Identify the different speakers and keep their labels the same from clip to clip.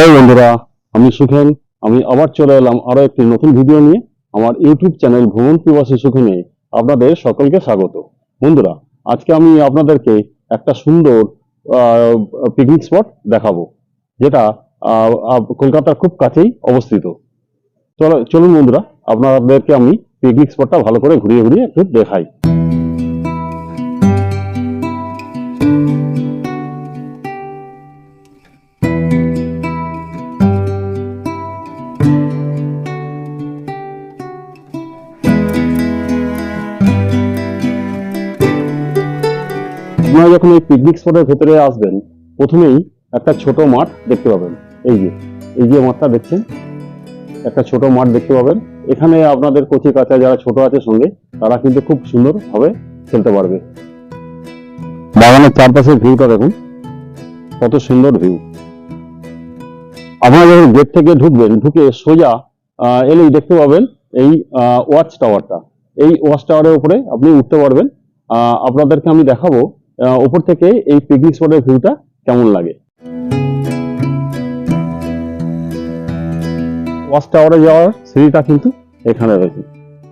Speaker 1: Hello বন্ধুরা, আমি সুখেন। আমি আবার চলে এলাম আরো একটি নতুন ভিডিও নিয়ে। আমার ইউটিউব চ্যানেল ভ্রমণ পিপাসী সুখেনে আপনাদের সকলকে স্বাগত। বন্ধুরা, আজকে আমি আপনাদেরকে একটা সুন্দর পিকনিক স্পট দেখাবো, যেটা কলকাতার খুব কাছেই অবস্থিত। চলুন বন্ধুরা, আপনাদেরকে আমি পিকনিক স্পটটা ভালো করে ঘুরিয়ে ঘুরিয়ে একটু দেখাই। আপনারা যখন এই পিকনিক স্পটের ভেতরে আসবেন, প্রথমেই একটা ছোট মাঠ দেখতে পাবেন। এই যে মাঠটা দেখছেন, একটা ছোট মাঠ দেখতে পাবেন। এখানে আপনাদের কচি কাঁচা যারা ছোট আছে সঙ্গে, তারা কিন্তু খুব সুন্দর ভাবে খেলতে পারবে। বাগানের চারপাশের ভিউটা দেখুন, কত সুন্দর ভিউ। আপনারা যখন গেট থেকে ঢুকবেন, ঢুকে সোজা এলেই দেখতে পাবেন এই ওয়াচ টাওয়ারটা। এই ওয়াচ টাওয়ারের উপরে আপনি উঠতে পারবেন। আপনাদেরকে আমি দেখাবো উপর থেকে এই পিকনিক স্পটের ভিউটা কেমন লাগে। ওয়াচ টাওয়ারে যাওয়ার সিঁড়িটা কিন্তু এখানে রয়েছে।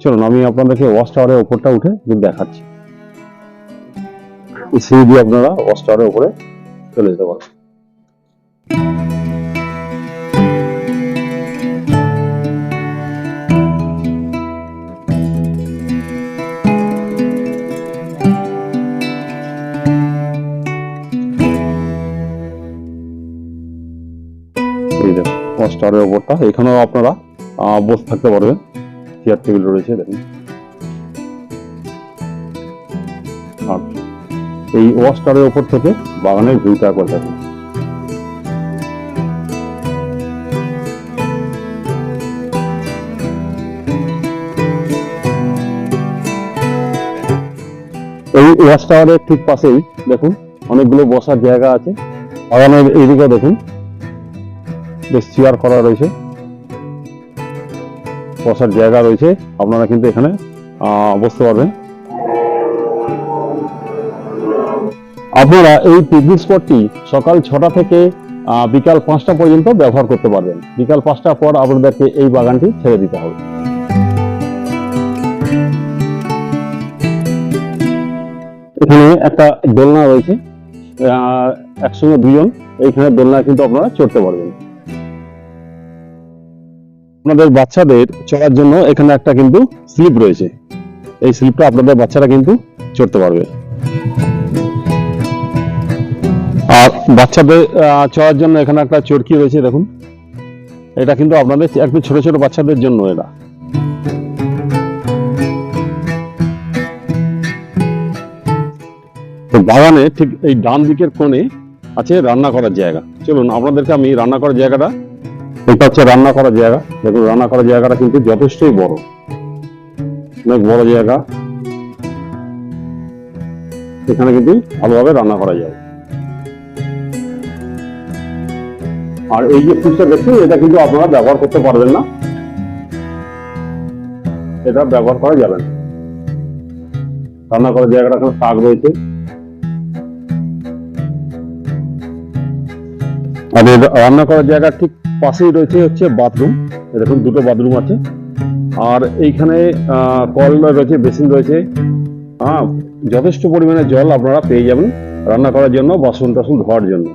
Speaker 1: চলুন আমি আপনাদেরকে ওয়াচ টাওয়ারের উপরটা উঠে দেখাচ্ছি। এই সিঁড়ি দিয়ে আপনারা ওয়াচ টাওয়ারের উপরে চলে যেতে পারবেন। ওয়াচ টাওয়ারের উপরটা, এখানেও আপনারা বসে থাকতে পারবেন, চেয়ার টেবিল রয়েছে দেখুন। আর এই ওয়াচ টাওয়ারের উপর থেকে বাগানের ভিউটা একবার দেখুন। এই ওয়াচ টাওয়ারের ঠিক পাশেই দেখুন অনেকগুলো বসার জায়গা আছে। বাগানের এইদিকে দেখুন বেশ চেয়ার করা রয়েছে, বসার জায়গা রয়েছে। আপনারা কিন্তু এখানে বসতে পারবেন। আপনারা এই পিকনিক স্পটটি সকাল 6টা থেকে বিকাল 5টা পর্যন্ত ব্যবহার করতে পারবেন। বিকাল 5টার পর আপনাদেরকে এই বাগানটি ছেড়ে দিতে হবে। এখানে একটা দোলনা রয়েছে, একসঙ্গে দুজন এইখানে দোলনা কিন্তু আপনারা চড়তে পারবেন। আপনাদের বাচ্চাদের চড়ার জন্য এখানে একটা কিন্তু স্লিপ রয়েছে। এই স্লিপটা আপনাদের বাচ্চারা কিন্তু চড়তে পারবে। আর বাচ্চাদের চড়ার জন্য এখানে একটা চরকি রয়েছে দেখুন। এটা কিন্তু আপনাদের একটু ছোট ছোট বাচ্চাদের জন্য। এটা বাগানে ঠিক এই ডান দিকের কোণে আছে রান্না করার জায়গা। চলুন আপনাদেরকে আমি রান্না করার জায়গাটা, এটা হচ্ছে রান্না করার জায়গা। দেখুন রান্না করার জায়গাটা কিন্তু যথেষ্টই বড়, অনেক বড় জায়গা। এখানে কিন্তু ভালোভাবে রান্না করা যায়। আর এই যে ফ্রিজটা দেখছেন, এটা কিন্তু আপনারা ব্যবহার করতে পারবেন না, এটা ব্যবহার করা যাবে না। রান্না করার জায়গাটা এখানে তাক রয়েছে। আর রান্না করার জায়গার ঠিক পাশেই রয়েছে হচ্ছে বাথরুম। দেখুন দুটো বাথরুম আছে। আর এইখানে কল রয়েছে, বেসিন রয়েছে। যথেষ্ট পরিমাণে জল আপনারা পেয়ে যাবেন রান্না করার জন্য, বাসন টাসন ধোয়ার জন্য।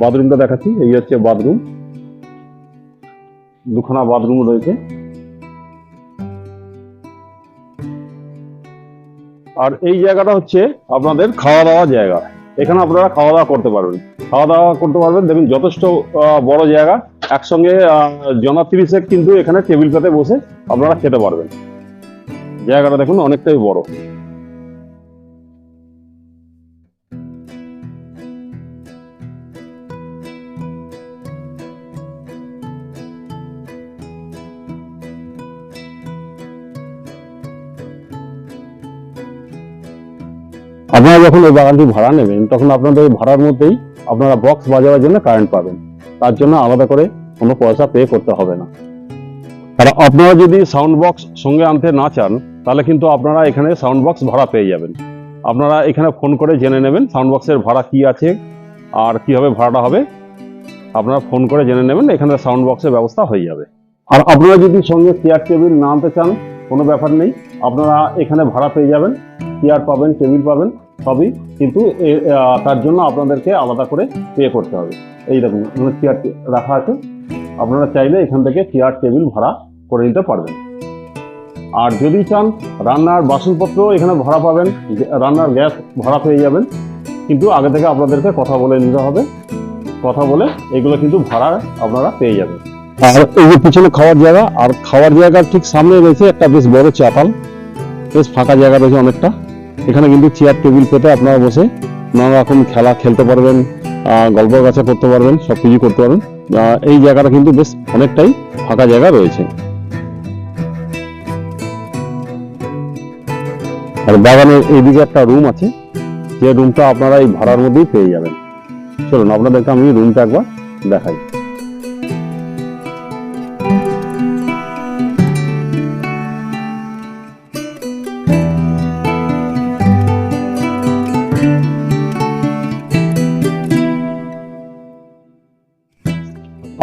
Speaker 1: বাথরুমটা দেখাচ্ছি, এই হচ্ছে বাথরুম। দুখানা বাথরুম রয়েছে। আর এই জায়গাটা হচ্ছে আপনাদের খাওয়া দাওয়া জায়গা। এখানে আপনারা খাওয়া দাওয়া করতে পারবেন। দেখুন যথেষ্ট বড় জায়গা। একসঙ্গে জনা 30 কিন্তু এখানে টেবিল পেতে বসে আপনারা খেতে পারবেন। জায়গাটা দেখুন অনেকটাই বড়। আপনারা যখন এই বাগানটি ভাড়া নেবেন, তখন আপনাদের ভাড়ার মধ্যেই আপনারা বক্স বাজাবার জন্য কারেন্ট পাবেন। তার জন্য আলাদা করে কোনো পয়সা পে করতে হবে না। আর আপনারা যদি সাউন্ড বক্স সঙ্গে আনতে না চান, তাহলে কিন্তু আপনারা এখানে সাউন্ড বক্স ভাড়া পেয়ে যাবেন। আপনারা এখানে ফোন করে জেনে নেবেন সাউন্ড বক্সের ভাড়া কি আছে আর কিভাবে ভাড়াটা হবে। আপনারা ফোন করে জেনে নেবেন, এখানে সাউন্ড বক্সের ব্যবস্থা হয়ে যাবে। আর আপনারা যদি সঙ্গে চেয়ার টেবিল না আনতে চান কোনো ব্যাপার নেই, আপনারা এখানে ভাড়া পেয়ে যাবেন, চেয়ার পাবেন, টেবিল পাবেন সবই, কিন্তু তার জন্য আপনাদেরকে আলাদা করে পে করতে হবে। এই দেখুন চেয়ার রাখা আছে, আপনারা চাইলে এখান থেকে চেয়ার টেবিল ভাড়া করে নিতে পারবেন। আর যদি চান রান্নার বাসনপত্র এখানে ভাড়া পাবেন, রান্নার গ্যাস ভাড়া পেয়ে যাবেন, কিন্তু আগে থেকে আপনাদেরকে কথা বলে নিতে হবে, কথা বলে এগুলো কিন্তু ভাড়া আপনারা পেয়ে যাবেন। আর এই যে পিছনে খাওয়ার জায়গা, আর খাওয়ার জায়গার ঠিক সামনে রয়েছে একটা বেশ বড় চাতাল, বেশ ফাঁকা জায়গা রয়েছে অনেকটা। এখানে কিন্তু চেয়ার টেবিল পেতে আপনারা বসে নানা রকম খেলা খেলতে পারবেন, গল্প গাছা করতে পারবেন, সবকিছু করতে পারবেন। এই জায়গাটা কিন্তু বেশ অনেকটাই ফাঁকা জায়গা রয়েছে। আর বাগানের এইদিকে একটা রুম আছে, যে রুমটা আপনারা এই ভাড়ার মধ্যেই পেয়ে যাবেন। চলুন আপনাদেরকে আমি রুমটা একবার দেখাই।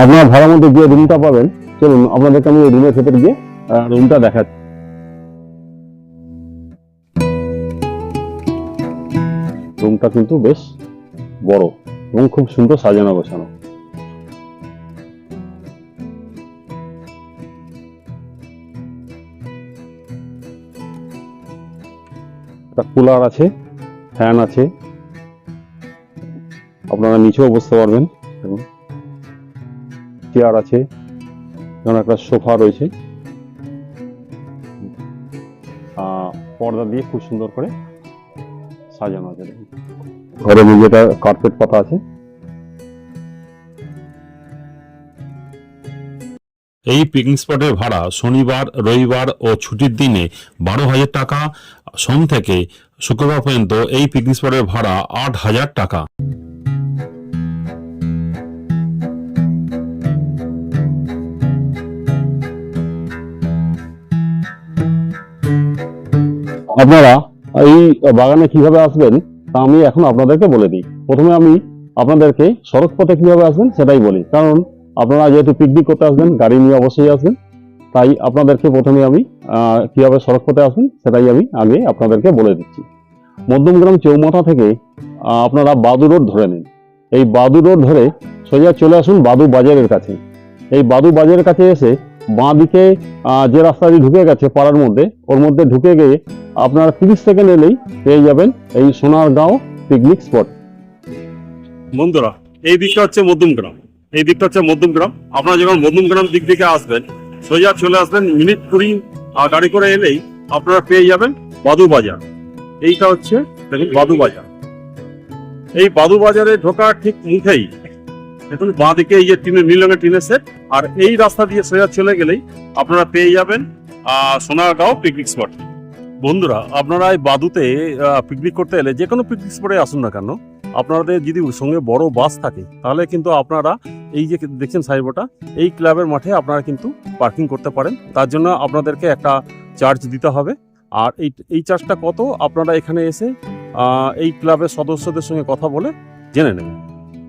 Speaker 1: আপনারা ভাড়ার মধ্যে যে রুমটা পাবেন, চলুন আপনাদেরকে আমি রুমের ভেতরে গিয়ে রুমটা দেখাচ্ছি। রুমটা কিন্তু বেশ বড় এবং খুব সুন্দর সাজানো গোছানো। একটা কুলার আছে, ফ্যান আছে, আপনারা নিচেও বসতে পারবেন। এবং চেয়ার আছে, যেমন একটা সোফা রয়েছে, পর্দা দিয়ে খুব সুন্দর করে সাজানো আছে। ঘরের যেটা কার্পেট পাতা আছে।
Speaker 2: এই পিকনিক স্পটের ভাড়া শনিবার, রবিবার ও ছুটির দিনে 12,000 টাকা, সোম থেকে শুক্রবার পর্যন্ত এই পিকনিক স্পটের ভাড়া 8,000 টাকা।
Speaker 1: আপনারা এই বাগানে কিভাবে আসবেন তা আমি এখন আপনাদেরকে বলে দিই। প্রথমে আমি আপনাদেরকে সড়ক পথে কিভাবে আসবেন সেটাই বলি, কারণ আপনারা যেহেতু পিকনিক করতে আসবেন, গাড়ি নিয়ে অবশ্যই আসবেন, তাই আপনাদেরকে প্রথমে আমি কিভাবে সড়ক পথে আসবেন সেটাই আমি আগে আপনাদেরকে বলে দিচ্ছি। মধ্যমগ্রাম চৌমাথা থেকে আপনারা বাদু রোড ধরে নিন। এই বাদু রোড ধরে সোজা চলে আসুন বাদু বাজারের কাছে। এই বাদু বাজারের কাছে এসে বাঁ দিকে যে রাস্তাটি ঢুকে গেছে পাড়ার মধ্যে, ওর মধ্যে ঢুকে গিয়ে আপনারা 30 সেকেন্ড এলেই পেয়ে যাবেন এই সোনারগাঁও পিকনিক স্পট।
Speaker 2: বন্ধুরা, এই দিকটা হচ্ছে মধ্যমগ্রাম, এই দিকটা হচ্ছে মধ্যমগ্রাম। আপনারা যখন মধ্যমগ্রাম দিক থেকে আসবেন, সোজা চলে আসবেন, মিনিট 20 গাড়ি করে এলেই আপনারা পেয়ে যাবেন বাদু বাজার। এইটা হচ্ছে দেখুন বাদু বাজার। এই বাদু বাজারে ঢোকার ঠিক মুখেই দেখুন বাঁ দিকে এই যে নীল রঙের টিনের সেট, আর এই রাস্তা দিয়ে সোজা চলে গেলেই আপনারা পেয়ে যাবেন সোনারগাঁও পিকনিক স্পট। বন্ধুরা, আপনারা এই বাদুতে পিকনিক করতে এলে যে কোনো পিকনিক স্পটে আসুন না কেন, আপনাদের যদি সঙ্গে বড় বাস থাকে তাহলে কিন্তু আপনারা এই যে দেখছেন সাইবোটা, এই ক্লাবের মাঠে আপনারা কিন্তু পার্কিং করতে পারেন। তার জন্য আপনাদেরকে একটা চার্জ দিতে হবে। আর এই চার্জটা কত আপনারা এখানে এসে এই ক্লাবের সদস্যদের সঙ্গে কথা বলে জেনে নেবেন।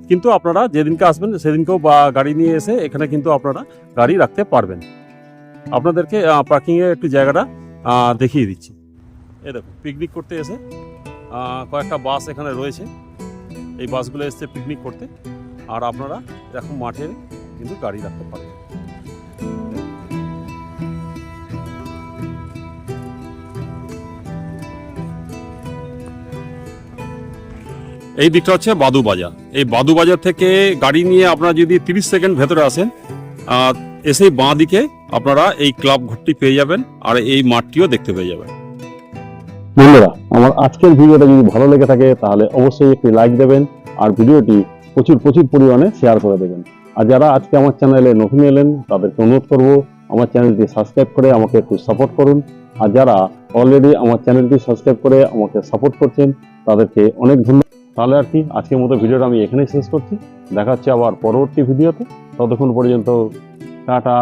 Speaker 2: কিন্তু আপনারা যেদিনকে আসবেন সেদিনকেও বা গাড়ি নিয়ে এসে এখানে কিন্তু আপনারা গাড়ি রাখতে পারবেন। আপনাদেরকে পার্কিংয়ের একটু জায়গাটা দেখিয়ে দিচ্ছি। এই দেখুন, পিকনিক করতে এসে কয়েকটা বাস এখানে রয়েছে, এই বাসগুলো এসছে পিকনিক করতে, আর আপনারা এখন মাঠে কিন্তু গাড়ি রাখতে পারেন। এই দিকটা হচ্ছে বাদু বাজার। এই বাদু বাজার থেকে গাড়ি নিয়ে আপনারা যদি 30 সেকেন্ড ভেতরে আসেন, এসে বাঁ দিকে আপনারা এই ক্লাব ঘরটি পেয়ে যাবেন, আর এই মাঠটিও দেখতে পেয়ে যাবেন।
Speaker 1: বন্ধুরা, আমার আজকের ভিডিওটা যদি ভালো লেগে থাকে তাহলে অবশ্যই একটি লাইক দেবেন, আর ভিডিওটি প্রচুর পরিমাণে শেয়ার করে দেবেন। আর যারা আজকে আমার চ্যানেলে নতুন এলেন তাদেরকে অনুরোধ করব আমার চ্যানেলটি সাবস্ক্রাইব করে আমাকে একটু সাপোর্ট করুন। আর যারা অলরেডি আমার চ্যানেলটি সাবস্ক্রাইব করে আমাকে সাপোর্ট করছেন তাদেরকে অনেক ধন্যবাদ। তাহলে আর কি, আজকের মতো ভিডিওটা আমি এখানেই শেষ করছি। দেখা হচ্ছে আবার পরবর্তী ভিডিওতে। ততক্ষণ পর্যন্ত টাটা।